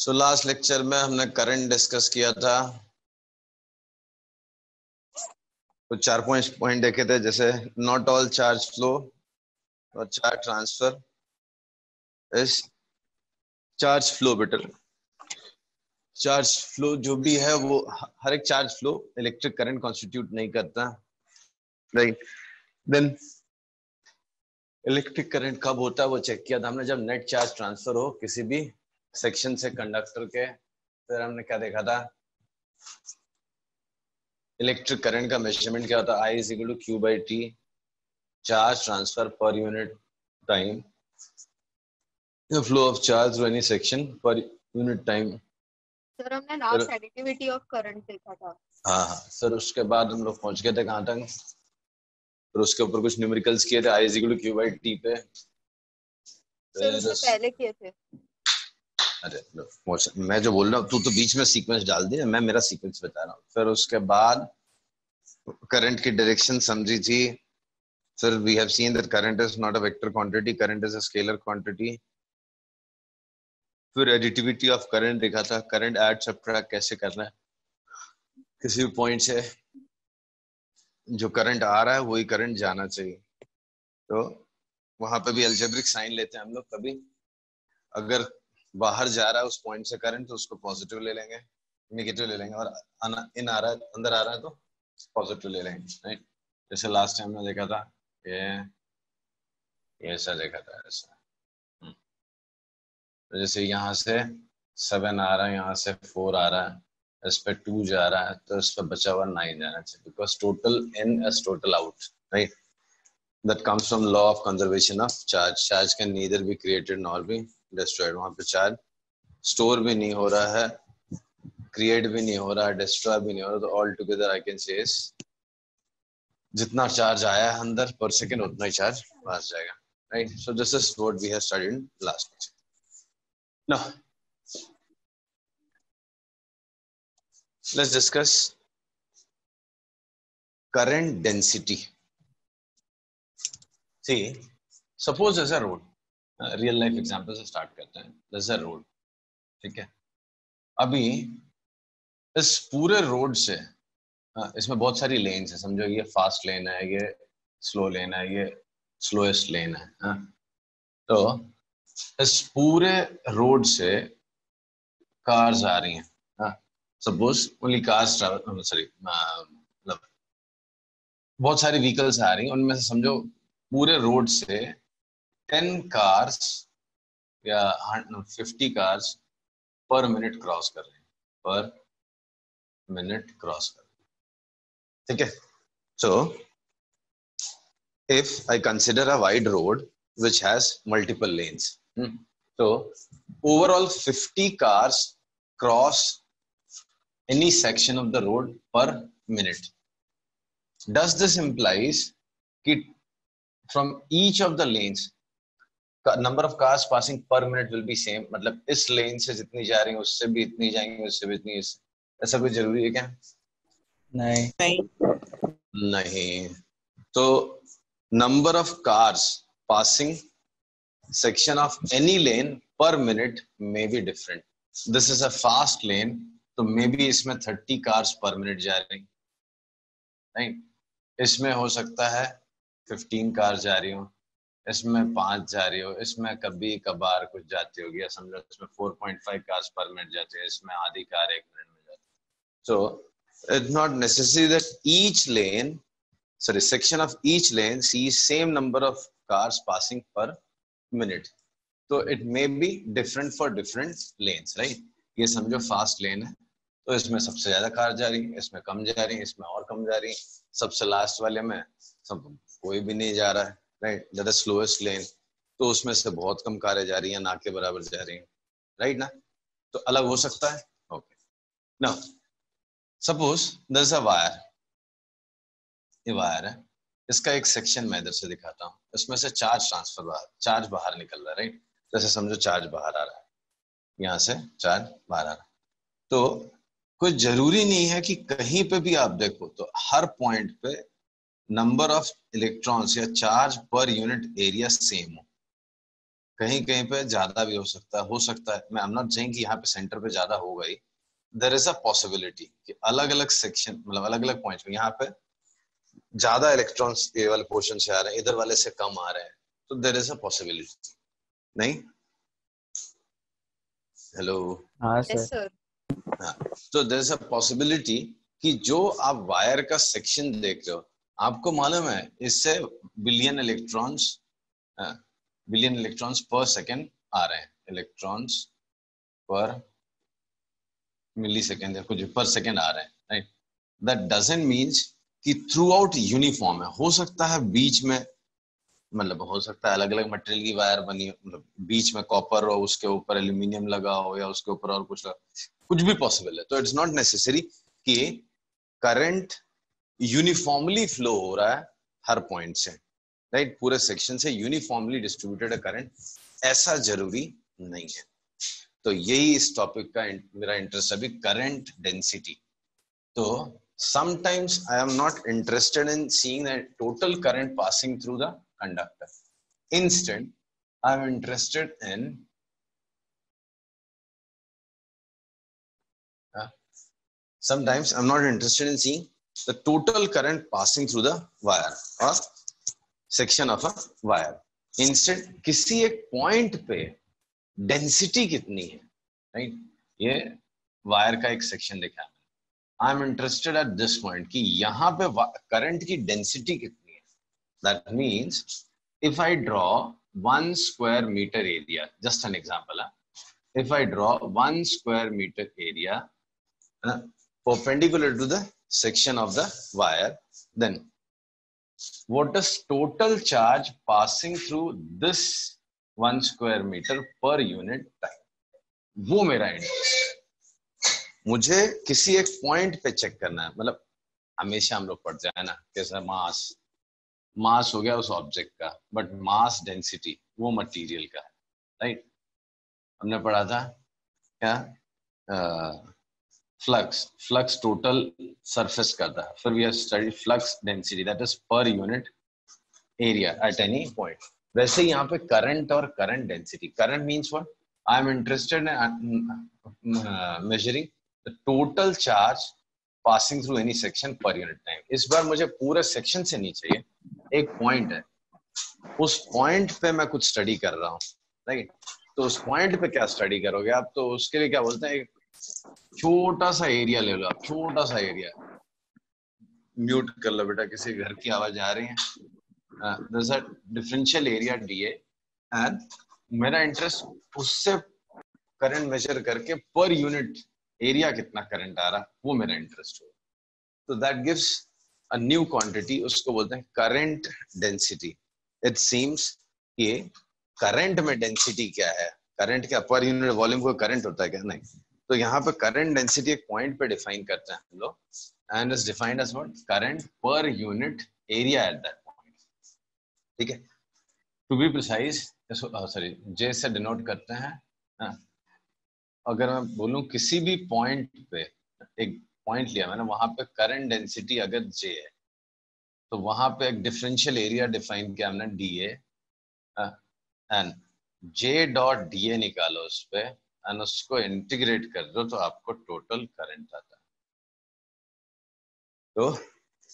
So last lecture में हमने current discuss किया था, तो 4 पॉइंट देखे थे, जैसे नॉट ऑल चार्ज फ्लो और charge transfer is charge flow. Better charge flow जो भी है वो हर एक charge flow electric current constitute नहीं करता, राइट। देन इलेक्ट्रिक करंट कब होता है वो चेक किया था हमने, जब नेट चार्ज ट्रांसफर हो किसी भी सेक्शन से कंडक्टर के। फिर हमने क्या देखा था, इलेक्ट्रिक करंट का मेजरमेंट क्या होता है, I is equal to Q by T, charge transfer per unit time, flow of charge through any section per unit time. Sir हमने लास्ट एडिटिविटी ऑफ करंट देखा था। हाँ, सर उसके बाद हम लोग पहुंच गए थे कहाँ तक, फिर उसके ऊपर कुछ न्यूमेरिकल्स किए थे I is equal to Q by T पे। सर उससे पहले किए थे। अरे मैं जो बोल रहा हूँ तू तो बीच में सीक्वेंस डाल दिया, मैं मेरा सीक्वेंस बता रहा हूँ। फिर उसके बाद करंट की डायरेक्शन समझी थी। फिर we have seen that current is not a vector quantity, current is a scalar quantity. फिर एडिटिविटी ऑफ करंट देखा था, करंट ऐड सब्ट्रैक्ट कैसे करना है, किसी भी पॉइंट से जो करंट आ रहा है वही करंट जाना चाहिए। तो वहां पे भी अलजेब्रिक साइन लेते हैं हम लोग। कभी अगर बाहर जा रहा है उस पॉइंट से करंट तो उसको पॉजिटिव ले लेंगे, नेगेटिव ले लेंगे, और इन आ रहा है, अंदर आ रहा है तो पॉजिटिव ले लेंगे, राइट। जैसे लास्ट टाइम में देखा था ये ऐसा देखा था ऐसा। तो जैसे यहाँ से 7 आ रहा है, यहाँ से 4 आ रहा है, इस पे 2 जा रहा है, तो इस पे बचा हुआ 9 जाना चाहिए, because total in is total out, right. That comes from law of conservation of charge. Charge can neither be created nor be destroyed. वहाँ पे चार्ज स्टोर भी नहीं हो रहा है, क्रिएट भी नहीं हो रहा है, डिस्ट्रॉय भी नहीं हो रहा, तो all together I can say जितना चार्ज आया है अंदर पर सेकेंड उतना ही चार्ज बाहर जाएगा, right. So this is what we have studied in last lecture. Now let's discuss current density. See, suppose there's a road, real life example से start करते हैं। there's a road, ठीक है। अभी इस पूरे रोड से इसमें बहुत सारी लेन्स है, समझो ये फास्ट लेन है, ये स्लो लेन है, ये स्लोएस्ट लेन है। तो इस पूरे रोड से कार्स आ रही हैं, suppose only cars travel, sorry मतलब बहुत सारी व्हीकल्स आ रही हैं, उनमें से समझो पूरे रोड से 10 कार्स या 50 कार्स पर मिनट क्रॉस कर रहे हैं, पर मिनट क्रॉस कर रहे हैं, ठीक है। सो if I consider a wide road which has multiple lanes, so overall 50 cars cross any section of the road per minute. Does this implies that from each of the lanes number of cars passing per minute will be same, मतलब इस लेन से जितनी जा रही है उससे भी इतनी जाएंगी, उससे भी इतनी, ऐसा कोई जरूरी है क्या? नहीं। तो number of cars passing section of any lane per minute may be different. This is a fast lane, तो maybe इसमें 30 cars per minute जा रही, right? इसमें हो सकता है 15 कार जा रही हो, इसमें 5 जा रही हो, इसमें कभी कभार कुछ जाती होगी, समझो इसमें 4.5 कार्स पर मिनट जाती है, इसमें आधी कार 1 मिनट में जाती है। So it's not necessary that each lane, sorry, section of each lane sees same number of cars passing per minute. So it may be different for different lanes, right? ये समझो fast lane है, तो इसमें सबसे ज्यादा car जा रही है, इसमें कम जा रही है, इसमें और कम जा रही है, सबसे लास्ट वाले में सब कोई भी नहीं जा रहा है, राइट। दैट इज स्लोएस्ट लेन, तो उसमें से बहुत कम कारें जा रही हैं, ना के बराबर जा रही हैं, राइट ना। तो अलग हो सकता है, okay. Now suppose there is a wire, ये वायर है, इसका एक सेक्शन मैं इधर से दिखाता हूँ, इसमें से चार्ज बाहर निकल रहा है, राइट। जैसे समझो चार्ज बाहर आ रहा है, यहाँ से चार्ज बाहर आ रहा है, तो कोई जरूरी नहीं है कि कहीं पे भी आप देखो तो हर पॉइंट पे नंबर ऑफ इलेक्ट्रॉन्स या चार्ज पर यूनिट एरिया सेम हो, कहीं कहीं पे ज्यादा भी हो सकता है, मैं आई एम नॉट सेइंग कि यहाँ पे सेंटर पे ज्यादा होगा ही, देयर इज अ पॉसिबिलिटी कि अलग अलग सेक्शन मतलब अलग अलग पॉइंट्स में यहाँ पे ज्यादा इलेक्ट्रॉन्स ये वाले पोर्शन से आ रहे हैं, इधर वाले से कम आ रहे हैं, तो देयर इज अ पॉसिबिलिटी। नहीं, हेलो, हाँ यस सर। सर। हाँ, तो देयर इज अ पॉसिबिलिटी कि जो आप वायर का सेक्शन देख रहे हो, आपको मालूम है इससे बिलियन इलेक्ट्रॉन्स पर सेकेंड आ रहे हैं, इलेक्ट्रॉन्स पर मिली सेकेंड या कुछ पर सेकेंड आ रहे हैं, राइट। दैट डजंट मीन्स कि थ्रू आउट यूनिफॉर्म है, हो सकता है बीच में, मतलब हो सकता है अलग अलग मटेरियल की वायर बनी हो, मतलब बीच में कॉपर हो, उसके ऊपर एल्यूमिनियम लगा हो, या उसके ऊपर और कुछ लगा, कुछ भी पॉसिबल है। तो इट्स नॉट नेसेसरी कि करंट यूनिफॉर्मली फ्लो हो रहा है हर पॉइंट से, राइट, पूरे सेक्शन से यूनिफॉर्मली डिस्ट्रीब्यूटेड है करंट, ऐसा जरूरी नहीं है। तो यही इस टॉपिक का मेरा इंटरेस्ट अभी, करंट डेंसिटी। तो sometimes I am not interested in seeing the total current passing through the conductor. Instead, I am interested in sometimes I'm not interested in seeing the total current passing through the wire or section of a wire. Instead, किसी एक point पे density कितनी है, right, ये wire का एक section देखा है, आई am interested at this point कि यहाँ पे करंट की डेंसिटी कितनी है। That means if I draw 1 square meter area, just an example, if I draw 1 square meter area perpendicular to the section of the wire, then what is total charge passing through this 1 square meter per unit time? वो मेरा interest, मुझे किसी एक point पे check करना है। मतलब हमेशा हम लोग पढ़ते हैं ना, कैसा मास हो गया उस ऑब्जेक्ट का, बट मास डेंसिटी वो मटेरियल का है, राइट। हमने पढ़ा था क्या, फ्लक्स टोटल सरफेस करता है, फिर we have studied flux density, that is per unit area at any point. वैसे यहाँ पे करंट और current density, current means what, I am interested in measuring the total charge passing through any section per unit time. इस बार मुझे पूरे section से नहीं चाहिए, एक पॉइंट है, उस पॉइंट पे मैं कुछ स्टडी कर रहा हूँ, राइट। तो उस पॉइंट पे क्या स्टडी करोगे आप, तो उसके लिए क्या बोलते हैं, एक छोटा सा एरिया ले लो आप, छोटा सा एरिया। म्यूट कर लो बेटा, किसी घर की आवाज आ रही है। there's a differential area DA and मेरा इंटरेस्ट उससे करंट मेजर करके पर यूनिट एरिया कितना करंट आ रहा, वो मेरा इंटरेस्ट होगा। तो that gives a new quantity, उसको बोलते हैं करंट डेंसिटी। इट सीम्स कि करंट में डेंसिटी क्या है, करंट क्या पर यूनिट वॉल्यूम को करंट होता है क्या, नहीं। तो यहाँ पे करंट डेंसिटी एक पॉइंट पे डिफाइन करते हैं हम लोग, and is defined as what, current per unit area at that point, ठीक है। To be precise, sorry, J से डिनोट करते हैं। अगर मैं बोलूं किसी भी पॉइंट पे, एक पॉइंट लिया मैंने, वहां पे करंट डेंसिटी अगर जे है, तो वहां पे एक डिफरेंशियल एरिया डिफाइन किया हमने D A, and J dot D ए निकालो उस पे, एंड उसको इंटीग्रेट कर दो, तो आपको टोटल करंट आता है। तो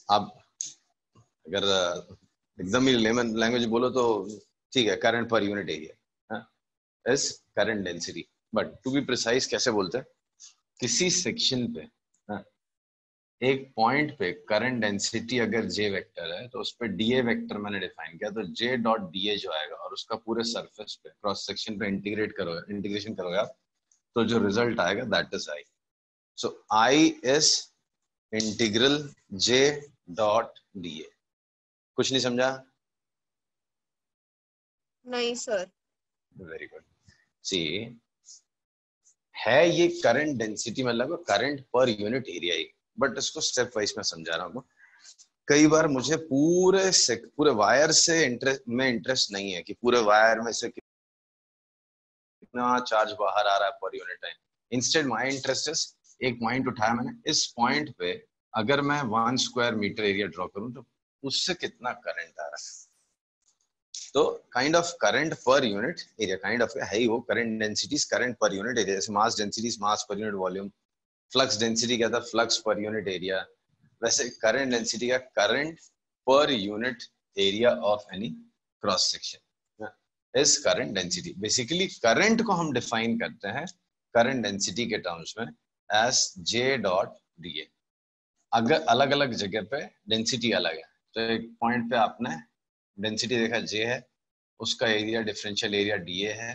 आप अगर एकदम ही लेमन लैंग्वेज बोलो तो ठीक है, current per unit area is current density. But to be precise कैसे बोलते हैं, किसी सेक्शन पे एक पॉइंट पे करंट डेंसिटी अगर जे वेक्टर है, तो उस पे डीए वेक्टर मैंने डिफाइन किया, तो जे डॉट डीए जो आएगा, और उसका पूरे सरफेस पे क्रॉस सेक्शन पे इंटीग्रेशन करोगे आप, तो जो रिजल्ट आएगा that is I. So I is integral J dot DA. कुछ नहीं समझा? नहीं सर। Very good. सी है ये करंट डेंसिटी, मतलब current per unit area he, but इसको स्टेप वाइज में समझा रहा हूँ। कई बार मुझे पूरे वायर से इंटरेस्ट नहीं है कि पूरे वायर में से कितना चार्ज बाहर आ रहा है पर unit time. Instead my interest is, एक पॉइंट उठाया मैंने, इस पॉइंट पे अगर मैं 1 स्क्वायर मीटर एरिया ड्रॉ करूं, तो उससे कितना करंट आ रहा है। तो kind of current per unit area, kind of है ही वो current densities current per unit area, जैसे मास डेंसिटीज मास per unit volume, flux density क्या था फ्लक्स पर यूनिट एरिया, वैसे करंट डेंसिटी का current per unit area of any cross section is current density. Basically current को हम define करते हैं current density के टर्म्स में as J dot D A. अगर अलग अलग जगह पे डेंसिटी अलग है, तो एक पॉइंट पे आपने डेंसिटी देखा J है, उसका एरिया डिफरेंशियल एरिया DA है,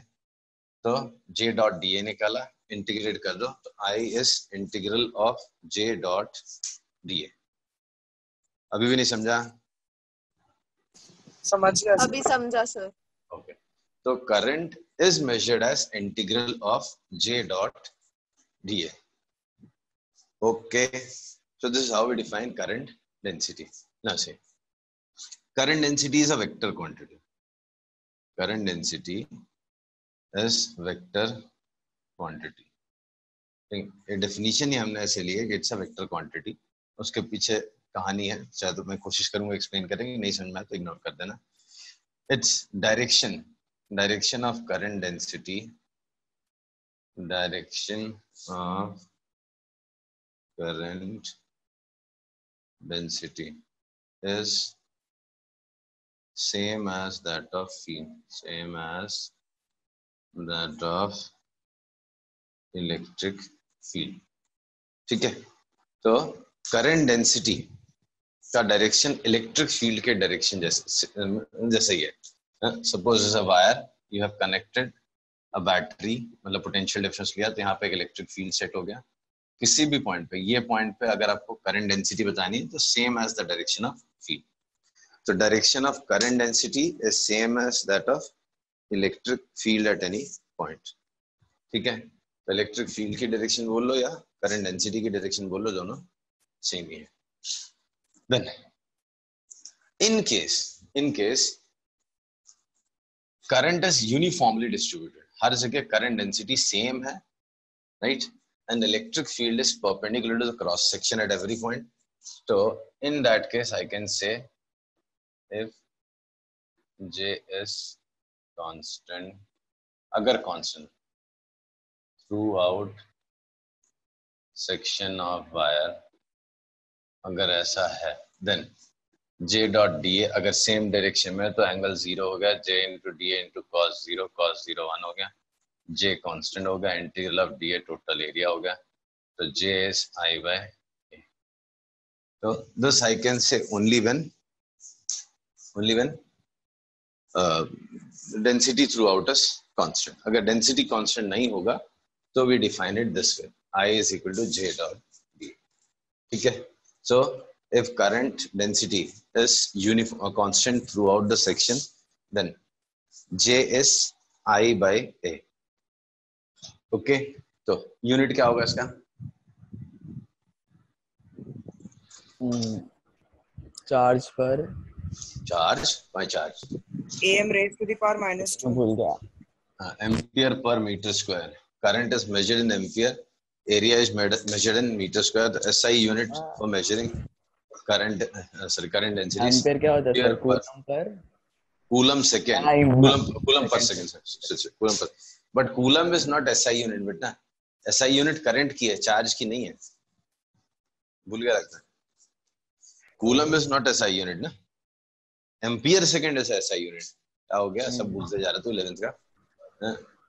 तो J डॉट DA निकाला, इंटीग्रेट कर दो तो I is integral of J dot DA। अभी भी नहीं समझा? समझ गया सर। अभी समझा सर। ओके, तो current is measured as integral of J dot DA। Okay, so this is how we define current density. Now say, current density is a vector quantity. Current density is vector quantity. ये definition ही हमने ऐसे लिए कि it's a vector quantity. उसके पीछे कहानी है, चाहे तो मैं कोशिश करूंगा explain करेंगे, नहीं समझ में आया तो ignore कर देना. It's direction of current density, direction of current density is same as that of field, same as that of electric field. ठीक है, तो करंट डेंसिटी का डायरेक्शन इलेक्ट्रिक फील्ड के डायरेक्शन जैसे ही है। Suppose is a wire, you have connected a battery, मतलब potential difference लिया, तो यहाँ पे एक इलेक्ट्रिक फील्ड सेट हो गया। किसी भी पॉइंट पे, ये पॉइंट पे अगर आपको करंट डेंसिटी बतानी है तो same as the direction of field. So direction of current density is same as that of electric field at any point. ठीक है, तो इलेक्ट्रिक फील्ड की डायरेक्शन बोल लो या करंट डेंसिटी की डायरेक्शन बोल लो, दोनों सेम ही है। Then in case current is uniformly distributed, हर जगह करंट डेंसिटी सेम है, right? And electric field is perpendicular to the cross section at every point. So in that case I can say if J is constant, अगर constant throughout section of wire, अगर ऐसा है, then J dot DA अगर same direction में तो angle 0 हो गया, J into DA into cos 0 1 हो गया, J कांस्टेंट हो गया, integral of DA total area हो गया, तो J is I by A. तो this I can say only when density throughout is constant. अगर डेंसिटी कांस्टेंट नहीं होगा तो we define it this way, I is equal to J dot D. ठीक है, so if current density is uniform constant throughout the section, then J is I by A. okay, तो unit क्या होगा इसका? Charge पर charge by charge, am raised to the power -2. भूल गया, ampere per metre square. Current is measured in ampere, area is measured in meter square. The SI unit for measuring current density is ampere क्या होता है sir? coulomb second, coulomb per second, coulomb per, but coulomb is not SI unit बेटा, SI unit current की है, charge की नहीं है, भूल गया लगता है। coulomb is not SI unit ना, ampere second is SI unit। क्या हो गया, सब भूलते जा रहा तू 11th का।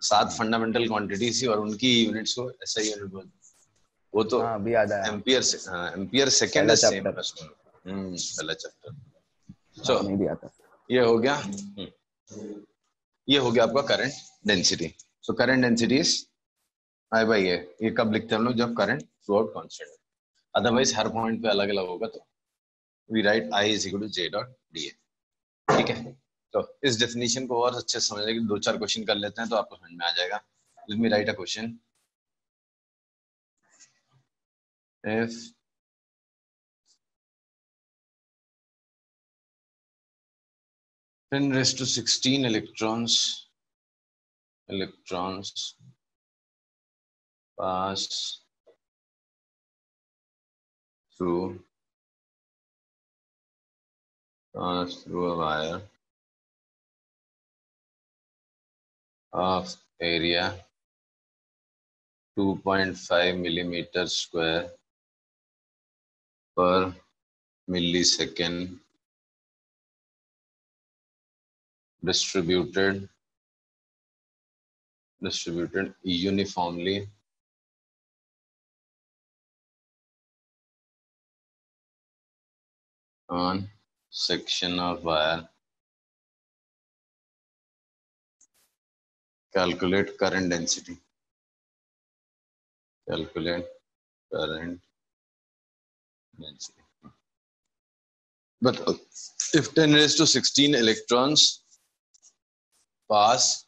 7 फंडामेंटल क्वांटिटीज थी और उनकी यूनिट्स को SI यूनिट बोलते, वो तो भी याद आया, एम्पियर सेकंड है, सेम पहला चैप्टर। सो नहीं भी आता। ये हो गया, ये हो गया आपका current density. So current density is I by A। ये कब लिखते हैं हम लोग? जब करंट थ्रू आउट कांस्टेंट है, अदरवाइज हर पॉइंट पे अलग अलग होगा तो we write I is equal to J dot DA। ठीक है, तो इस डेफिनेशन को और अच्छे से समझने के 2-4 क्वेश्चन कर लेते हैं तो आपको समझ में आ जाएगा। Let me right a question. If 10⁻16 electrons pass through a wire of area 2.5 millimeter square per millisecond distributed uniformly on section of wire. Calculate current density. Calculate current density. But if 10 raised to 16 electrons pass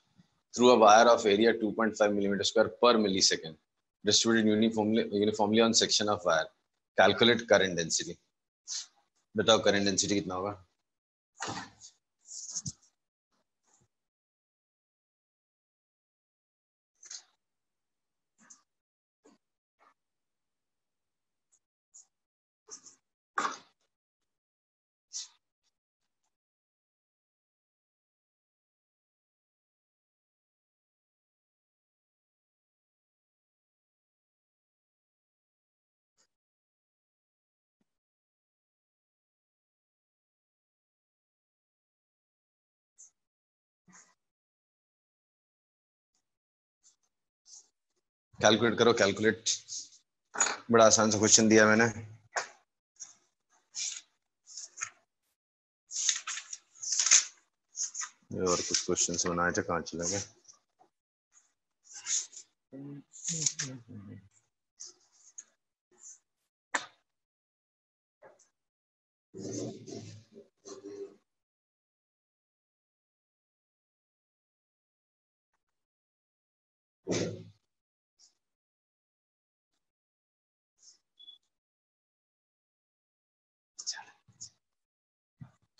through a wire of area 2.5 millimeter square per millisecond, distributed uniformly on section of wire, calculate current density. बताओ current density कितना होगा? Calculate करो, calculate. बड़ा आसान सा question दिया मैंने। और कुछ क्वेश्चन बनाए थे, कहाँ चले गए?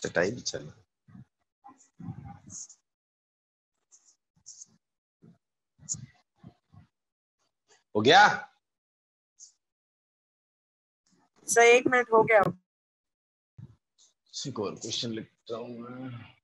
चटाई बिछा लो। हो गया? सर 1 मिनट हो गया। एक और क्वेश्चन लिखता हूँ मैं।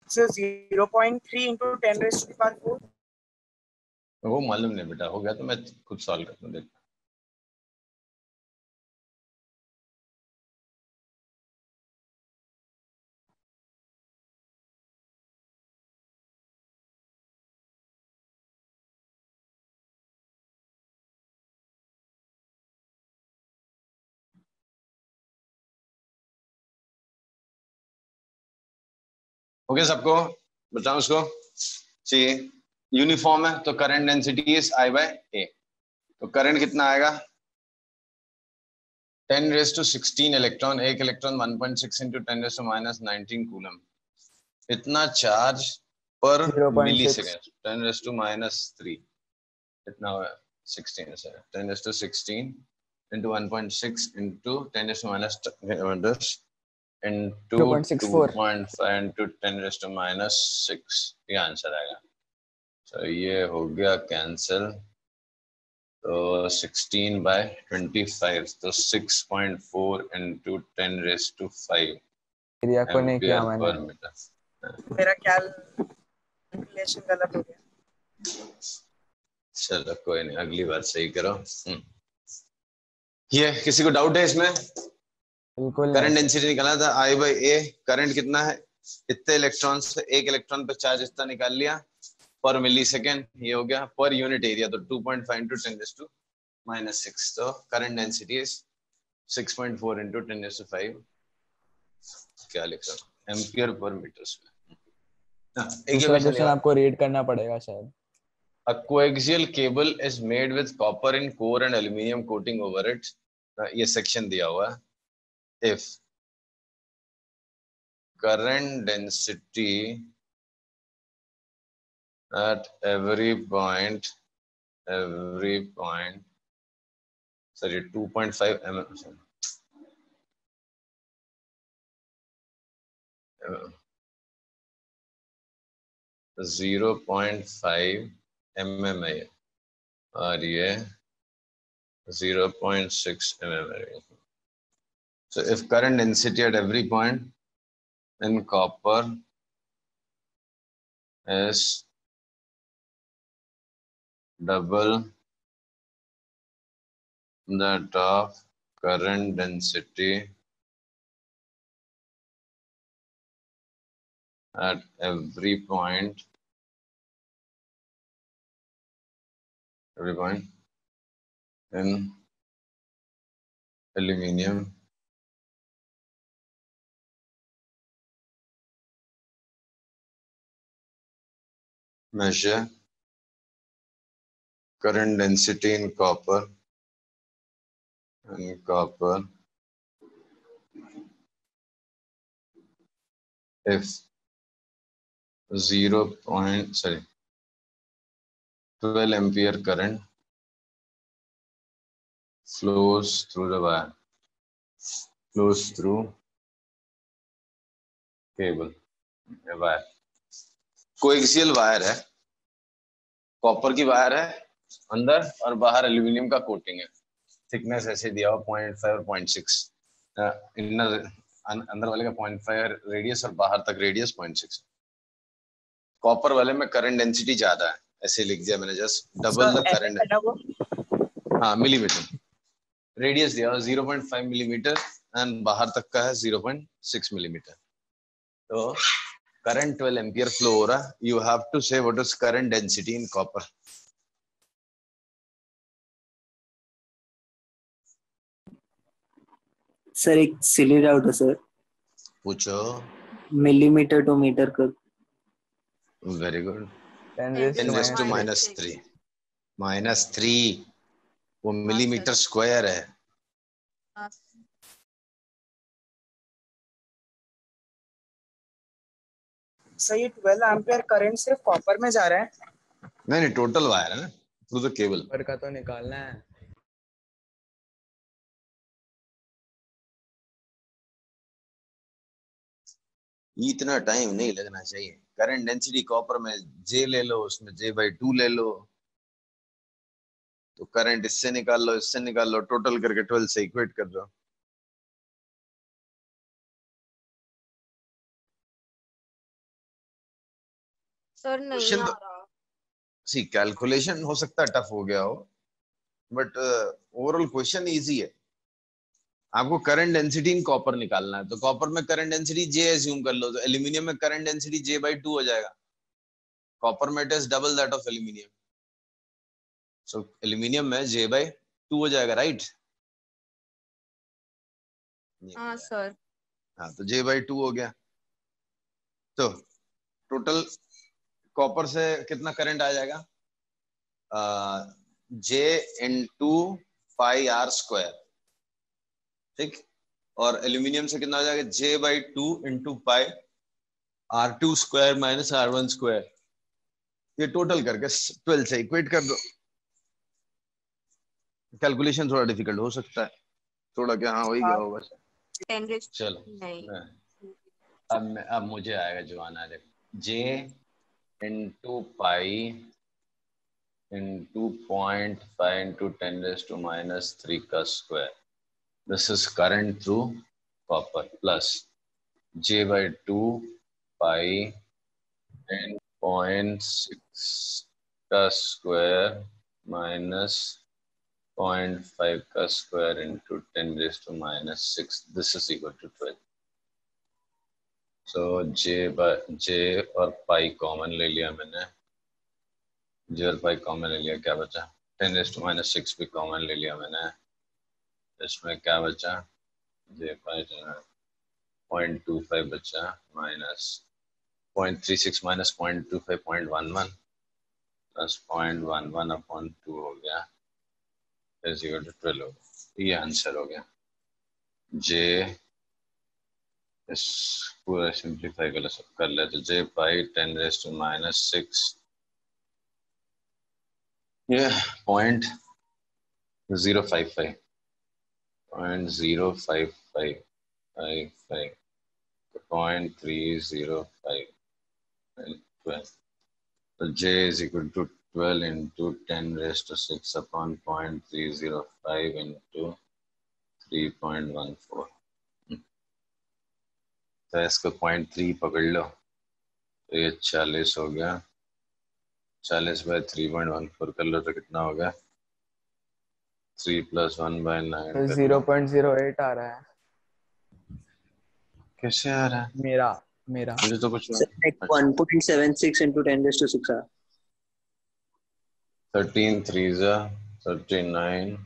Sir 0.3 into 10 raised to the power 4। वो मालूम नहीं बेटा, हो गया तो मैं खुद सॉल्व करता हूँ, देख। हो गया सबको? बताओ उसको। चाहिए यूनिफॉर्म है तो current density is I by A। तो करंट कितना आएगा? 10 raised to 16 इलेक्ट्रॉन, एक electron 1.6 into 10 raised to minus 19 coulomb. इतना चार्ज पर 0.6 मिलीसेकंड, 10 raised to minus 3, इतना 16 है। 10 raised to 16 into 1.6 into 10 raised to minus into 0.64 2.5 into 10 raised to minus 6, ये answer आएगा। तो ये हो गया कैंसिल, तो 16 by 25, तो 6.4 into 10 raised to 5 एरिया को नहीं किया एम्पियर मैंने। पर मीटर। मेरा कैलकुलेशन गलत हो गया। चलो कोई नहीं, अगली बार सही करो। ये किसी को डाउट है इसमें? बिल्कुल करंट नहीं। डेंसिटी निकालना था I by A। करंट कितना है? इतने इलेक्ट्रॉन से एक इलेक्ट्रॉन पे चार्ज इतना निकाल लिया पर मिली सेकेंड, ये हो गया पर यूनिट एरिया, तो 2.5 into 10 raised to minus 6। तो current density is 6.4 into 10 raised to 5, क्या लिख रहा हूँ, एम्पियर पर मीटर स्क्वायर। एक दूसरा क्वेश्चन आपको रीड करना पड़ेगा शायद। A coaxial cable is made with copper in core and aluminium coating over it। ये सेक्शन दिया हुआ है। If current density at every point, sorry, 2.5 mm, sorry. 0.5 mm है और ये 0.6 mm है. So if current density at every point in copper is double that of current density at every point in aluminium, measure current density in copper if 12 ampere current flows through the wire, flows through cable, a wire. Coaxial wire है, copper की wire है, अंदर और बाहर aluminium का coating है. Thickness ऐसे दिया हुआ 0.5 और 0.6. इनर अंदर वाले का 0.5 रेडियस और बाहर तक रेडियस 0.6. कॉपर वाले में करंट डेंसिटी ज्यादा है, ऐसे लिख दिया मैंने, जस्ट डबल द करंट. हाँ, मिलीमीटर. रेडियस दिया 0.5 मिलीमीटर एंड बाहर तक का है 0.6 मिलीमीटर. तो करंट 12 एम्पियर फ्लो हो रहा है. यू हैव टू से what is current density in copper. Sir एक सिली डाउट है सर. पूछो. मिलीमीटर टू मीटर का. Very good. 10 10 to minus 3. -3 वो मिलीमीटर स्क्वायर है. सर ये 12 एम्पियर करंट सिर्फ कॉपर में जा रहा है? नहीं, टोटल वायर है ना, थ्रू द केबल. पर का तो निकालना है. इतना टाइम नहीं लगना चाहिए. करंट डेंसिटी कॉपर में J ले लो, उसमें J/2 ले लो, तो करंट इससे निकाल लो, इससे निकाल लो, टोटल करके 12 से इक्वेट कर दो. सर नहीं क्वेश्चन आ तो रहा. सी कैलकुलेशन हो सकता है टफ हो गया हो, बट ओवरऑल क्वेश्चन इजी है. आपको करंट डेंसिटी इन कॉपर निकालना है, तो कॉपर में करंट डेंसिटी J एज्यूम कर लो, तो एल्यूमिनियम में करंट डेंसिटी J/2 हो जाएगा. कॉपर में it is double that of aluminium, so aluminium में J/2 हो जाएगा, राइट? हाँ सर. हाँ, तो J/2 हो गया. तो टोटल कॉपर से कितना करंट आ जाएगा? J into pi R square, ठीक. और एल्यूमिनियम से कितना हो जाएगा? J/2 into pi R2 square minus R1 square. ये टोटल करके 12 से इक्वेट कर दो. कैलकुलेशन थोड़ा डिफिकल्ट हो सकता है, थोड़ा क्या, हाँ हो ही गया होगा. 10 चलो नहीं. अब मुझे आएगा जो आना है. J into pi into 0.5 into 10⁻³ का square. This is current through copper plus J/2 pi and 0.6 का स्क्वायर माइनस 0.5 का square into 10⁻⁶. This is equal to 12. So J और पाई कॉमन ले लिया मैंने. J और पाई कॉमन ले लिया, क्या बचा? 10⁻⁶ भी कॉमन ले लिया मैंने. इसमें क्या बचा? J/0.25 बचा माइनस 0.36 माइनस 0.25 0.11 प्लस 0.11/2 हो गया, इज इक्वल टू 12 हो गया. ये आंसर हो गया. J इस पूरा सिंप्लीफाई कर ले तो j पाई 10 रेज़ टू -6 ये 0.055 0.305 12. So j is equal to 12 into 10 raised to 6 upon 0.305 into 3.14. तो इसको 0.3 पकड़ लो तो ये 40 हो गया 40 बाय 3.14 कर लो तो कितना हो गया 3 + 1 / 9 तो 0.08 आ रहा है कैसे आ रहा है मेरा मुझे तो कुछ Sir, like 1.76 into 10 raised to 6 are 13 3s 39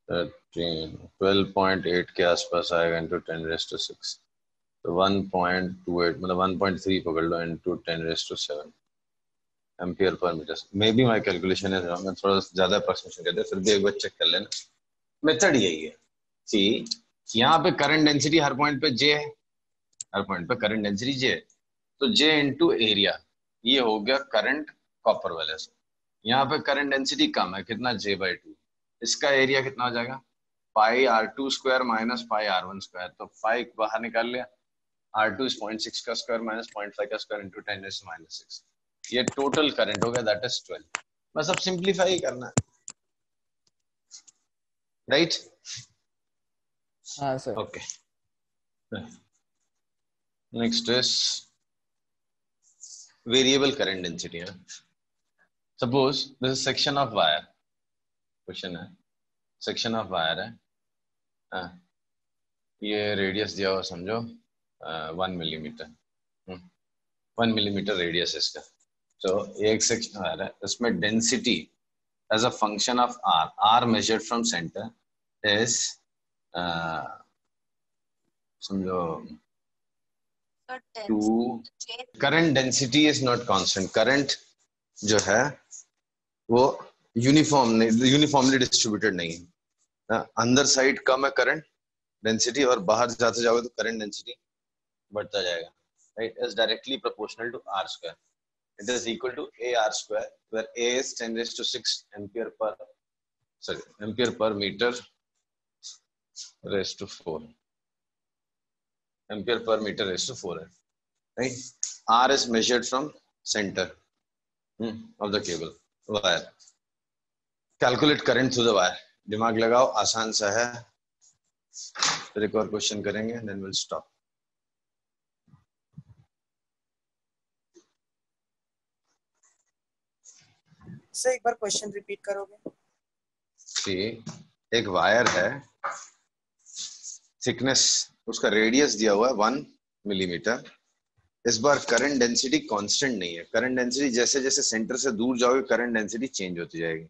13 12.8 के आसपास आएगा into 10 raised to 6 तो 1.28 मतलब 1.3 पकड़ लो into 10 raised to 7 ampere per metre may be my calculation है मैं थोड़ा ज्यादा अप्रोक्सीमेशन करते फिर भी एक बार चेक कर लेना मेथड यही है कि यहाँ पे करंट डेंसिटी हर पॉइंट पे j है हर पॉइंट पे करंट डेंसिटी j है तो j इनटू एरिया ये हो गया करंट कॉपर वाले से यहाँ पे करंट डेंसिटी कम है कितना j/2 इसका एरिया कितना हो जाएगा पाई r2 square minus pi r1 square तो पाई बाहर निकाल लिया r2 is 0.6 का स्क्वायर माइनस 0.5 का स्क्वायर इनटू 10 raised to -6 ये टोटल करंट हो गया दैट इज 12 बस अब सिंपलीफाई करना है राइट हाँ sir okay next is variable current density suppose this is section of wire question है सेक्शन ऑफ वायर है ये रेडियस दिया हुआ समझो 1 मिलीमीटर 1 मिलीमीटर रेडियस इसका तो एक सेक्शन वायर है इसमें density as a function of r measured from center is समझो 2 current density is not constant current जो है वो यूनिफॉर्मली डिस्ट्रीब्यूटेड नहीं है अंदर साइड कम है करंट डेंसिटी और बाहर जाते जाओगे तो करंट डेंसिटी बढ़ता जाएगा right is directly proportional to r square it is equal to AR square where A is 10 raised to 6 ampere per meter raised to 4 ampere per meter raised to 4 right R is measured from center of the cable wire calculate current through the wire दिमाग लगाओ आसान सा है फिर एक और question करेंगे then we'll stop sir एक बार क्वेश्चन रिपीट करोगे कि एक वायर है थिकनेस उसका रेडियस दिया हुआ है 1 मिलीमीटर इस बार करंट डेंसिटी कांस्टेंट नहीं है करंट डेंसिटी जैसे जैसे सेंटर से दूर जाओगे करंट डेंसिटी चेंज होती जाएगी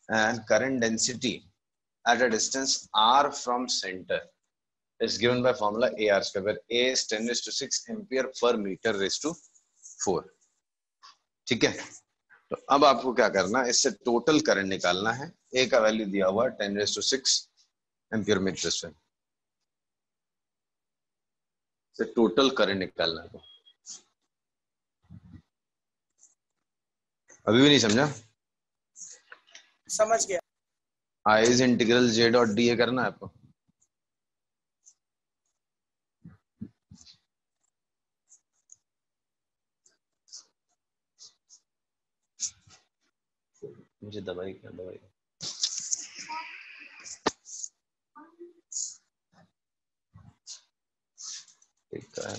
and current density at a distance r from center is given by formula AR square where A is 10 raised to 6 ampere per meter raised to 4 ठीक है तो अब आपको क्या करना है इससे टोटल करंट निकालना है A का वैल्यू दिया हुआ 10 raised to 6 एम्पियर मीटर से टोटल करंट निकालना है अभी भी नहीं समझा समझ गया I is integral J dot DA करना है आपको मुझे दवाई ठीक है